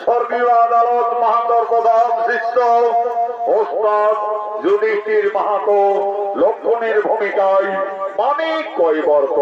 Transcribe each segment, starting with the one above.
স্বর্গীয় আদালত মাহাতোর প্রধান শিষ্য ওস্তাদ যুধিষ্ঠির মাহাতো লক্ষণের ভূমিকায় মানিক কৈবর্ত।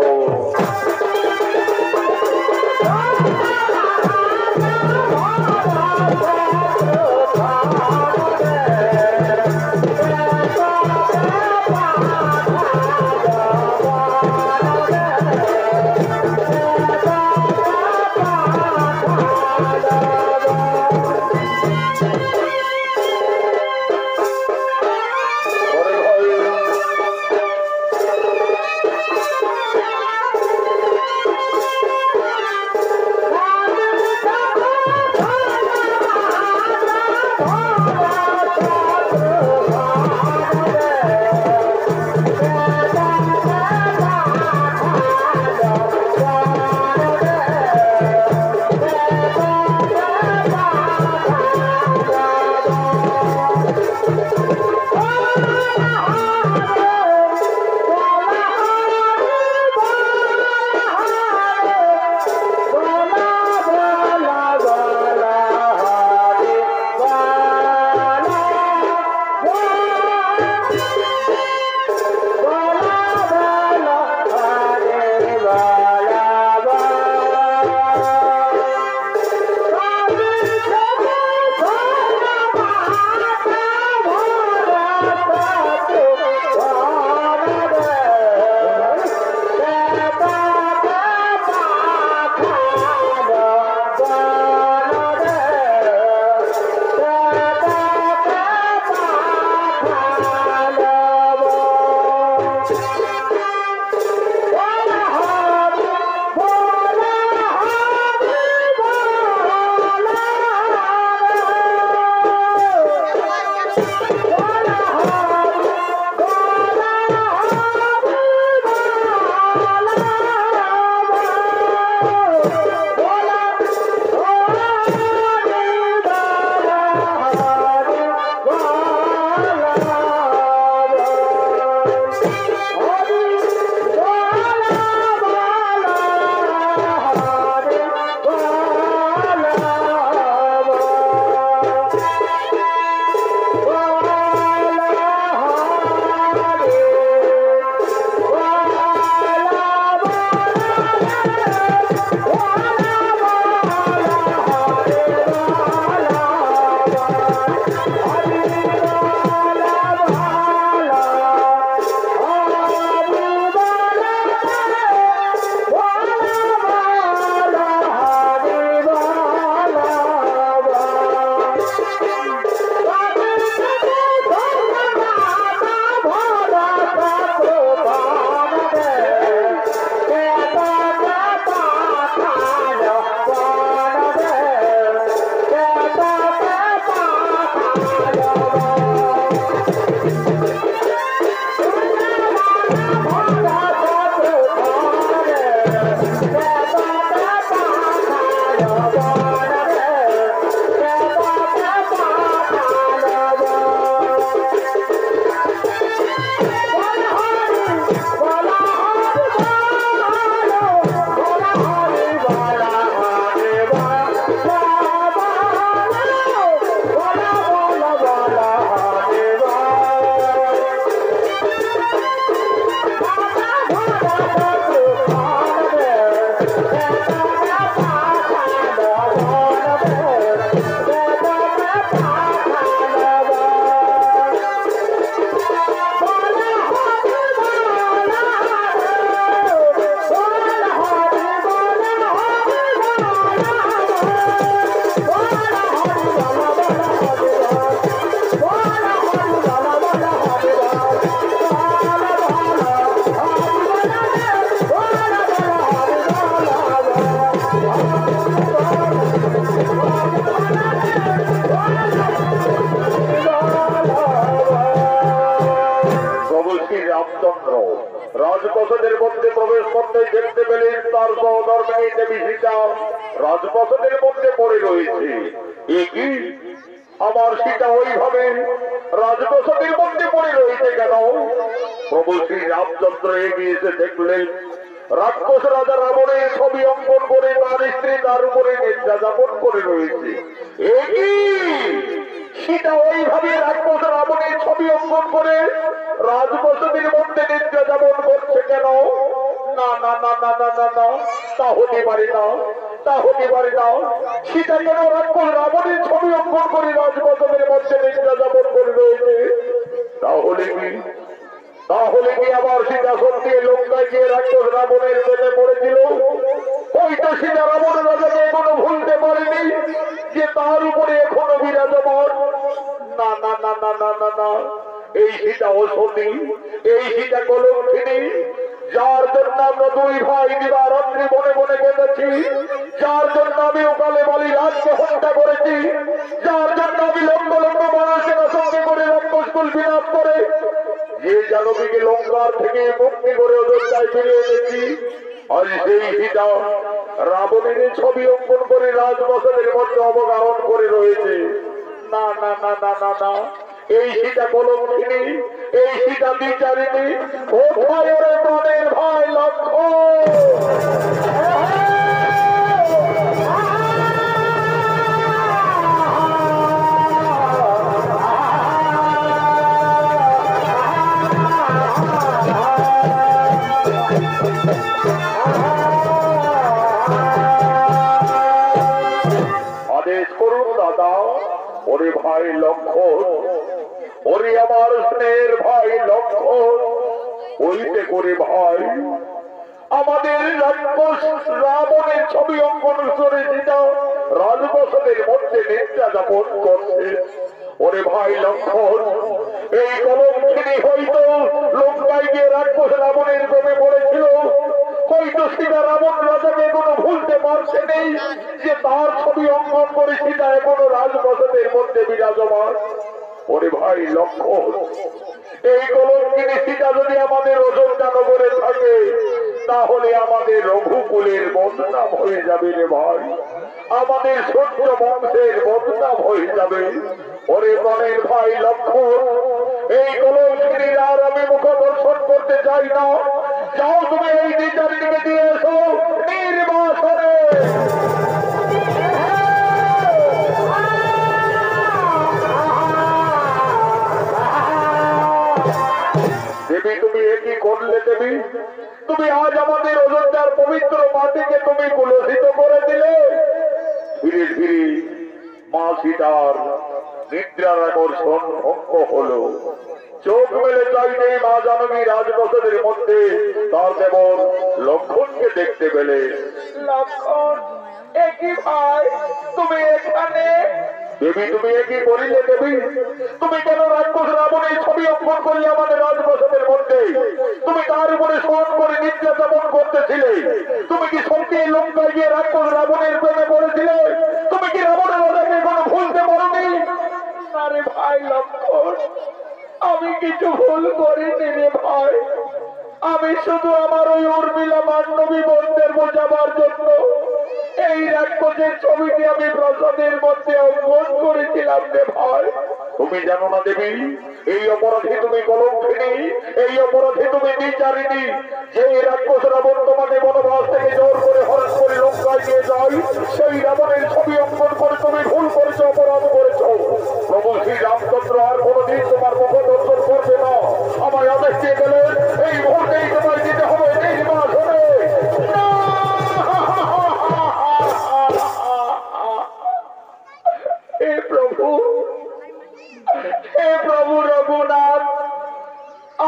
রাজপ্রাসাদের মধ্যে প্রবেশ করতে দেখতে পেলেন তার সহধর্মিণী দেবী সীতা রাজপ্রাসাদের মধ্যে পড়ে রয়েছে। কি আমার সীতা ওইভাবে রাজপ্রাসাদের মধ্যে পড়ে রয়েছে কেন? প্রভু শ্রী রামচন্দ্র এগিয়ে এসে দেখলেন রাক্ষস রাজা রাবণের ছবি অঙ্কন করে তার স্ত্রী তার উপরে নির্যা যাপন করে রয়েছে। সীতা ওইভাবে রাক্ষস রাবণের ছবি অঙ্কন করে রাজবসতির মধ্যে নির্যা যাপন করছে কেন? না না না না না না না, তা হতে পারে না, তা হতে পারে না। সীতা কেন রাক্ষস রাবণের ছবি অঙ্কন করে রাজবসতির মধ্যে নির্যা যাপন করে রয়েছে? তাহলে কি তাহলে কি আবার সীতা সত্যি লঙ্কায় গিয়ে রাক্ষস রাবণের প্রেমে পড়েছিল? হয়তো সীতা রাবণ রাজাকে এখনো ভুলতে পারেনি যে তার উপরে এখনো বিরাজমান। না না না না না না না, এই সীতা অসতী, এই সীতা কলঙ্কিনী, যার জন্য আমরা দুই ভাই দিবারাত্রি বনে বনে কেঁদেছি, যার জন্য আমি ওকালে বালি রাজকে হত্যা করেছি, যার জন্য আমি লক্ষ লক্ষ মানুষের সঙ্গে করে রক্তস্কুল বিনাশ করে যে জানবীকে লঙ্কার থেকে মুক্তি করে অযোধ্যায় ফিরে এনেছি, আজ সেই সীতা রাবণের ছবি অঙ্কন করে রাজপ্রাসাদের মধ্যে অবগাহন করে রয়েছে। না না না না না না, এই সীতা কলঙ্কিনী, এই সীতা বিচারিণী, কোথায় ওরে প্রাণের ভাই লক্ষ্মণ? আদেশ করুন দাদা। ওরে ভাই লক্ষ্মণ, ওরে আমার স্নেহের ভাই লক্ষ্মণ, ওইতে করে ভাই আমাদের রাক্ষস রাবণের ছবি অঙ্কন করে সেটা রাজপ্রাসাদের মধ্যে নির্যা যাপন করছে। ওরে ভাই লক্ষ্মণ, এই কলঙ্কিনী হয়তো লঙ্কায় গিয়ে রাক্ষস রাবণের প্রেমে পড়েছিল, হয়তো সীতা রাবণ রাজাকে এখনো ভুলতে পারছে নেই যে তার ছবি অঙ্কন করে সীতা এখনো রাজপ্রাসাদের মধ্যে বিরাজমান। ওরে ভাই লক্ষ্মণ, এই কলঙ্কিনী সীতা যদি আমাদের অযোধ্যা নগরে থাকে, তাহলে আমাদের রঘুকুলের বদনাম হয়ে যাবে রে ভাই, আমাদের সূর্য বংশের বদনাম হয়ে যাবে। ওরে প্রাণের ভাই লক্ষ্মণ, এই কলঙ্কিনীর আর আমি মুখ দর্শন করতে চাই না। যাও তুমি এই বিচারিণীকে দিয়ে এসো নির্বাসনে। দেবী, তুমি একই করলে দেবী, তুমি আজ আমাদের অযোধ্যার পবিত্র মাটিকে তুমি কলুষিত করে দিলে। ধীরে ধীরে মা সীতার নিদ্রার আকর্ষণ ভঙ্গ হলো। চোখ মেলে চাইতেই মা জানকী রাজপ্রাসাদের মধ্যে তার দেবর লক্ষ্মণকে দেখতে পেলে। লক্ষ্মণ, একই ভাই তুমি এখানে? দেবী, তুমি একই করিলে দেবী? তুমি কেন রাক্ষস রাবণের ছবি অঙ্কন করলে আমাদের রাজপ্রাসাদের মধ্যে? তুমি তার উপরে স্মরণ করে নির্যাতন যাপন করতেছিলে। তুমি কি সত্যি লঙ্কায় গিয়ে রাক্ষস রাবণের প্রেমে পড়েছিলে? তুমি কি রাবণের রাজাকে কোনো ভুলতে পারোনি? আরে ভাই লক্ষ্মণ, আমি কিছু ভুল করিনি রে ভাই। আমি শুধু আমার ওই উর্মিলা মান্ডবী বন্ধের বোঝাবার জন্য এই রাক্ষসের ছবিটি আমি প্রসাদের মধ্যে অঙ্কন করেছিলাম রে ভাই। তুমি জানো না দেবী, এই অপরাধী তুমি কলঙ্কিনী, এই অপরাধী তুমি বিচারিণী। যে রাক্ষস রাবণ তোমাকে বনবাস থেকে জোর করে হরণ করে লঙ্কায় নিয়ে যায়, সেই রাবণের ছবি অঙ্কন করে তুমি ভুল করেছো, অপরাধ করেছো। প্রভু শ্রী রামচন্দ্র আর কোনদিন তোমার মুখ দর্শন করবে না। আমায় আদেশ দিয়ে গেলে এই মুহূর্তেই তোমায় দিতে হবে নির্বাসনে। হে প্রভু, হে প্রভু রঘুনাথ,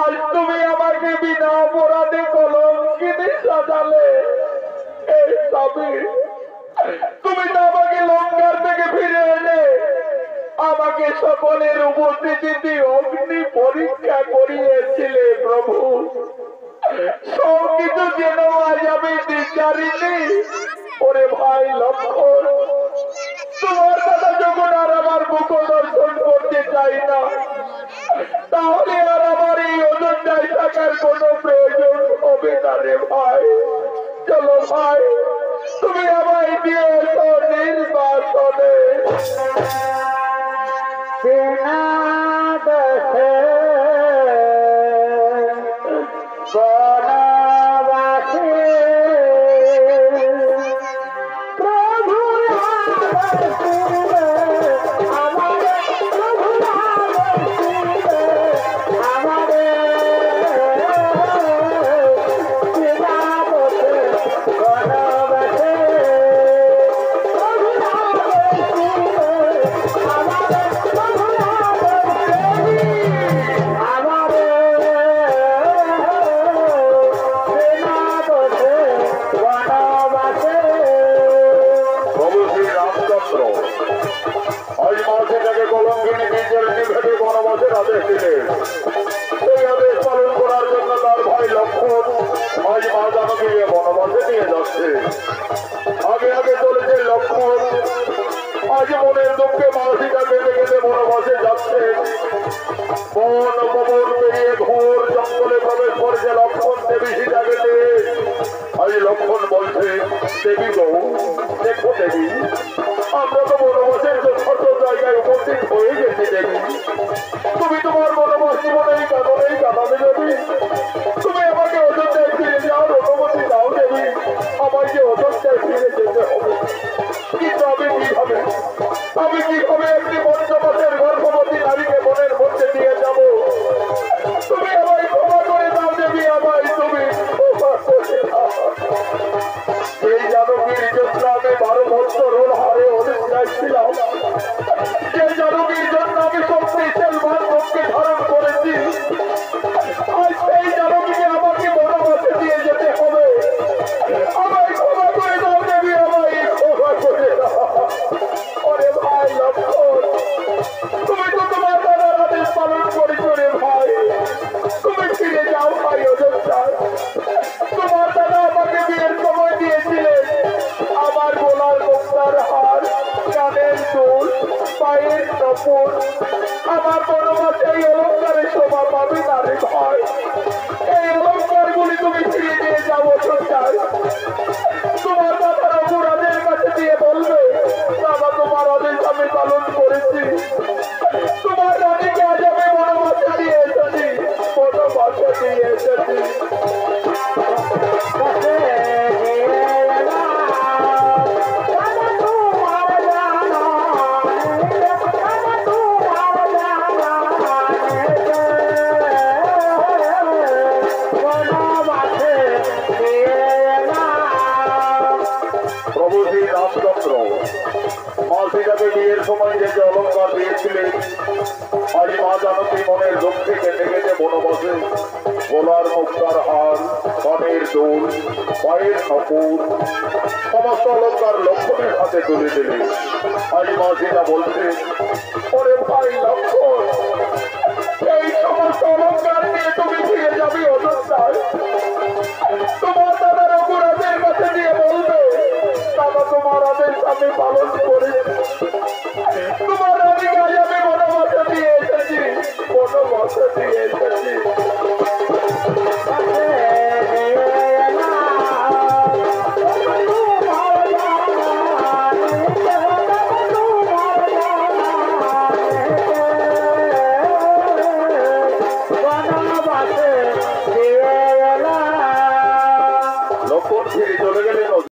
আজ তুমি আমাকে বিনা অপরাধে কলঙ্কিনী সাজালে। এই স্বামী, তুমি তো আমাকে লঙ্কার থেকে ফিরে এনে আমাকে সকলের উপস্থিতিতে অগ্নি পরীক্ষা করিয়েছিলে প্রভু। সব কিছু যেন আজ আমি বিচারিনি। ওরে ভাই লক্ষ্মণ, তোমার কথা যখন আর আমার মুখ দর্শন করতে চাই না, তাহলে আর আমার এই অযোধ্যায় থাকার কোন প্রয়োজন হবে না রে ভাই। চলো ভাই, তুমি আমায় দিয়ে এসো নির্বাসনে। বনবাসী রামচন্দ্র আজ মা সীতাকে কলঙ্কিনী নিজের নিভৃতে বনবাসের আদেশ দিলেন। সেই আদেশ পালন করার জন্য তার ভাই লক্ষ্মণ আজ মা জানকীকে বনবাসে নিয়ে যাচ্ছে। আগে আগে চলেছে লক্ষ্মণ, আজ মনের দুঃখে মা সীতা কেঁদে কেঁদে বনবাসে যাচ্ছে। বন কবর পেরিয়ে ঘোর জঙ্গলে প্রবেশ করেছে লক্ষ্মণ দেবী সীতাকে নিয়ে। আজ লক্ষ্মণ বলছে, দেবী গো, দেখো দেবী, আমরা তো বনবাসের যথার্থ জায়গায় উপস্থিত হয়ে গেছি দেবী। তুমি তোমার বনবাস জীবনেই কাটাবে দেবী। তুমি আমাকে অযোধ্যায় ফিরে যাওয়ার অনুমতি দাও দেবী। আমাকে অযোধ্যায় ফিরে যেতে হবে, কিন্তু আমি কিভাবে একটি পঞ্চমাসের গর্ভবতী নারীকে মনের মধ্যে দিয়ে যাব? তুমি আমায় ক্ষমা করে দাও দেবী, আমায় তুমি ক্ষমা করে দাও। এই জানকীর জন্য আমি 12 বছর ওর হারে অযোধ্যায় ছিলাম। যে জানকীর জন্য আমি শক্তিশাল বান্ধবকে ধারণ করেছি, আজ সেই জানকীকে আমাকে বনবাসে দিয়ে যেতে হবে। আমায় ক্ষমা করে দাও দেবী, আমায় ক্ষমা করে দাও। ওরে ভাই লক্ষ্মণ, তুমি তো তোমার দাদার আদেশ পালন করেছো রে ভাই। তুমি ফিরে যাও ভাই অযোধ্যায়। তোমার দাদা আমাকে বিয়ের সময় দিয়েছিলেন আমার গলার মুক্তার হার, কানের দুল, পায়ের নপুর। আমার বনবাসে এই অলঙ্কারের শোভা পাবে না রে ভাই। এই অলঙ্কারগুলি তুমি ফিরে নিয়ে যাও অযোধ্যায়। তোমার দাদার অপরাধের কাছে দিয়ে বলবে, দাদা তোমার আদেশ আমি পালন করেছি। তোমার রানীকে আজ আমি বনবাসে দিয়ে এসেছি, বনবাসে দিয়ে এসেছি। প্রভু শ্রী রামচন্দ্র মা সীতাকে বিয়ের সময় যে অলঙ্কার দিয়েছিলেন, আজ মা জানকী মনের দুঃখে কেটে কেটে বনবাসে গলার মুক্তার হার, কানের দুল, পায়ের নপুর সমস্ত অলঙ্কার লক্ষ্মণের হাতে তুলে দিলেন। আজ মা সীতা বলছে, ওরে ভাই লক্ষ্মণ, এই সমস্ত অলঙ্কার নিয়ে তুমি ফিরে যাবে অযোধ্যায়। তোমার দাদার অপরাধের কাছে দিয়ে বলবে, দাদা তোমার আদেশ আমি পালন করেছি।